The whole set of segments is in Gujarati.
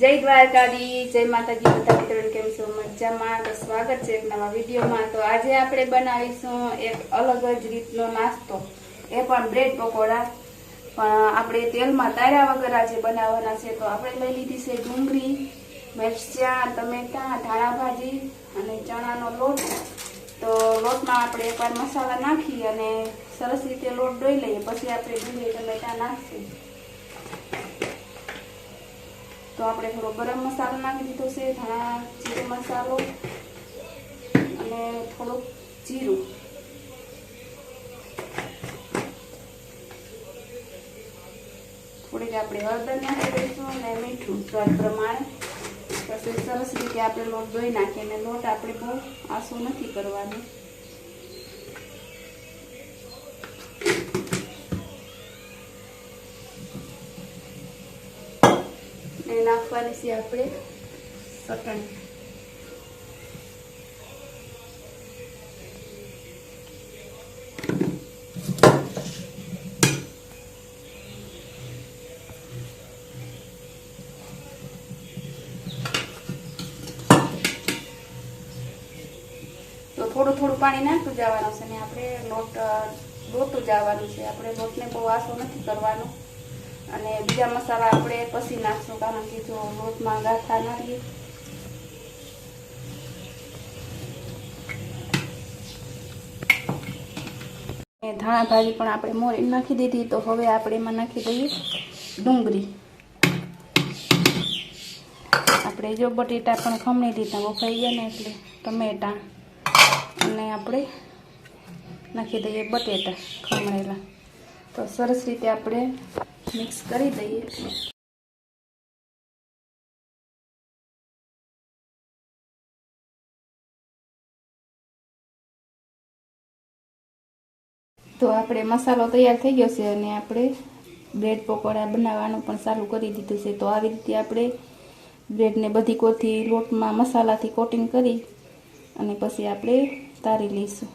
જય દ્વારકાધી, જય માતાજી। બધા મિત્રોને કેમ છો? મજામાં? તો સ્વાગત છે એક નવા વિડીયોમાં। તો આજે આપણે બનાવીશું એક અલગ જ રીતનો નાસ્તો, એ પણ બ્રેડ પકોડા। પણ આપણે તેલમાં તાર્યા વગર આજે બનાવવાના છે। તો આપણે લઈ લીધી છે ડુંગળી, મરચાં, ટમેટા, ધાણા ભાજી અને ચણાનો લોટ। તો લોટમાં આપણે એકવાર મસાલા નાખી અને સરસ રીતે લોટ ડોઈ લઈએ, પછી આપણે ડુંગળી ટમેટા નાખીશું। तो આપણે થોડો ગરમ મસાલો નાખી દીધો છે, ધાણા જીરું મસાલો અને થોડું જીરું, થોડીક આપણે હળદર નાખી દઈશું અને મીઠું સ્વાદ પ્રમાણે। પછી સરસ રીતે આપણે લોટ ધોઈ નાખીએ અને લોટ આપણે બહુ આસો નથી કરવાનો। નાખવાની છે આપણે ચટણી। તો થોડું થોડું પાણી નાખતું જવાનું છે ને આપણે લોટ દોતું જવાનું છે। આપણે લોટને બહુ આસો નથી કરવાનો અને બીજા મસાલા આપણે પછી નાખશું, કારણ કે જો લોટમાં ગાંઠા ના રહીએ। ધાણા ભાજી પણ આપણે મોરી નાખી દીધી। તો હવે આપણે એમાં નાખી દઈએ ડુંગળી। આપણે જો બટેટા પણ ખમણી દીધા બફાઈ ગયા ને, એટલે ટમેટા અને આપણે નાખી દઈએ બટેટા ખમણેલા। તો સરસ રીતે આપણે મિક્સ કરી દઈએ। તો આપણે મસાલો તૈયાર થઈ ગયો છે અને આપણે બ્રેડ પકોડા બનાવવાનું પણ ચાલુ કરી દીધું છે। તો આવી રીતે આપણે બ્રેડને બધી કોરથી લોટમાં મસાલાથી કોટિંગ કરી અને પછી આપણે તારી લઈશું।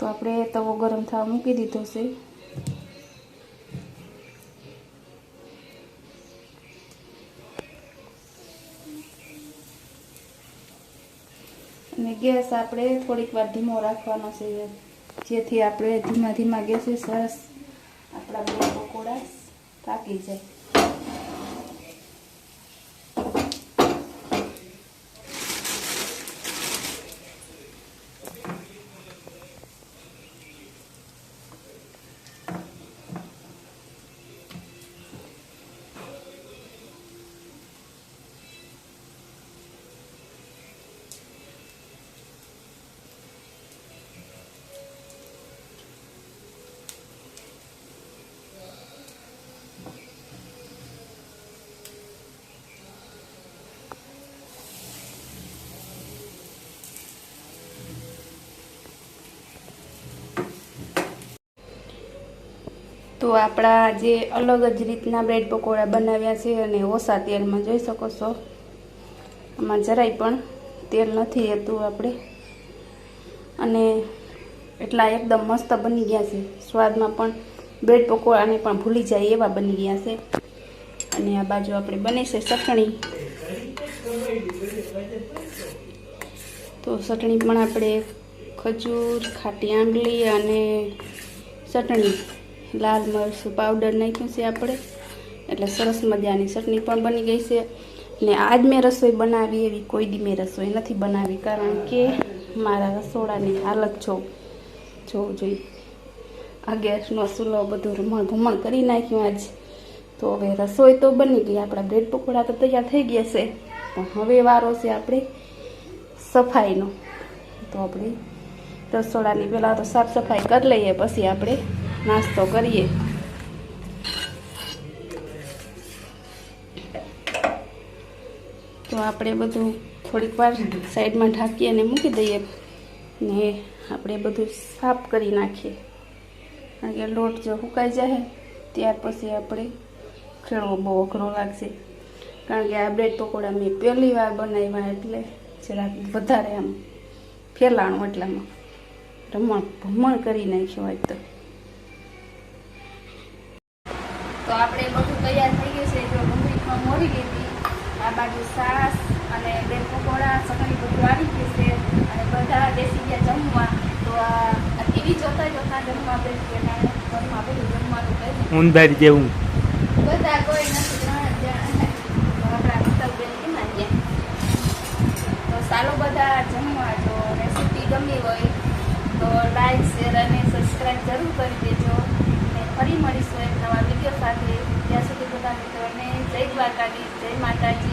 તો આપણે તવો ગરમ થવા મૂકી દીધો છે અને ગેસ આપણે થોડીક વાર ધીમો રાખવાનો છે, જેથી આપણે ધીમા ધીમા ગેસે સરસ આપણા બ્રેડ પકોડા પાકી જાય। તો આપણા જે અલગ જ રીતના બ્રેડ પકોડા બનાવ્યા છે અને ઓછા તેલમાં જોઈ શકો છો, આમાં જરાય પણ તેલ નથી રહેતું આપણે, અને એટલા એકદમ મસ્ત બની ગયા છે। સ્વાદમાં પણ બ્રેડ પકોડાને પણ ભૂલી જાય એવા બની ગયા છે। અને આ બાજુ આપણે બને છે ચટણી। તો ચટણી પણ આપણે ખજૂર, ખાટી આંબલી અને ચટણી લાલ મરચું પાવડર નાખ્યું છે આપણે, એટલે સરસ મજાની ચટણી પણ બની ગઈ છે। ને આજ મેં રસોઈ બનાવી એવી કોઈ દી મેં રસોઈ નથી બનાવી, કારણ કે મારા રસોડાની હાલત જોવું જોઈએ। આ ગેસનો ચૂલો બધું રમણ ભમણ કરી નાખ્યું આજ। તો હવે રસોઈ તો બની ગઈ, આપણા બ્રેડ પકોડા તો તૈયાર થઈ ગયા છે, પણ હવે વારો છે આપણે સફાઈનો। તો આપણે રસોડાની પહેલાં તો સાફ સફાઈ કરી લઈએ, પછી આપણે નાસ્તો કરીએ। તો આપણે બધું થોડીક વાર સાઈડમાં ઢાંકી અને મૂકી દઈએ ને આપણે બધું સાફ કરી નાખીએ, કારણ કે લોટ જો સુકાઈ જાય ત્યાર પછી આપણે ખેડવો બહુ અઘરો લાગશે। કારણ કે આ બ્રેડ પકોડા મેં પહેલી વાર બનાવ્યા, એટલે જરાક વધારે આમ ફેલાણું, એટલામાં રમણ ભમણ કરી નાખ્યું હોય। તો તો આપણે બધું તૈયાર થઈ ગયું છે. જો ડુંગળી પણ મોરી લીધી, આ બાજુ છાશ અને બે પકોડા ચટણી બધું આવી ગયું છે અને બધા બેસી ગયા જમવા. તો આ ટીવી જોતા જોતા જમવા બેસી ગયા. ઘરમાં બધું જમવાનું કર્યું ઊંધારી જેવું બધા કોઈ નથી, 3 જણા. તો આપણા મિત્તલબેન કેમાં ગયા? તો ચાલો બધા જમવા. જો રેસીપી ગમી હોય તો લાઈક શેર અને સબસ્ક્રાઈબ જરૂર કરી દેજો. અને ફરી મળીશું એક નવા વિડીયો સાથે. ત્યાં સુધી બધા મિત્રોને જય દ્વારકાધીશ, જય માતાજી.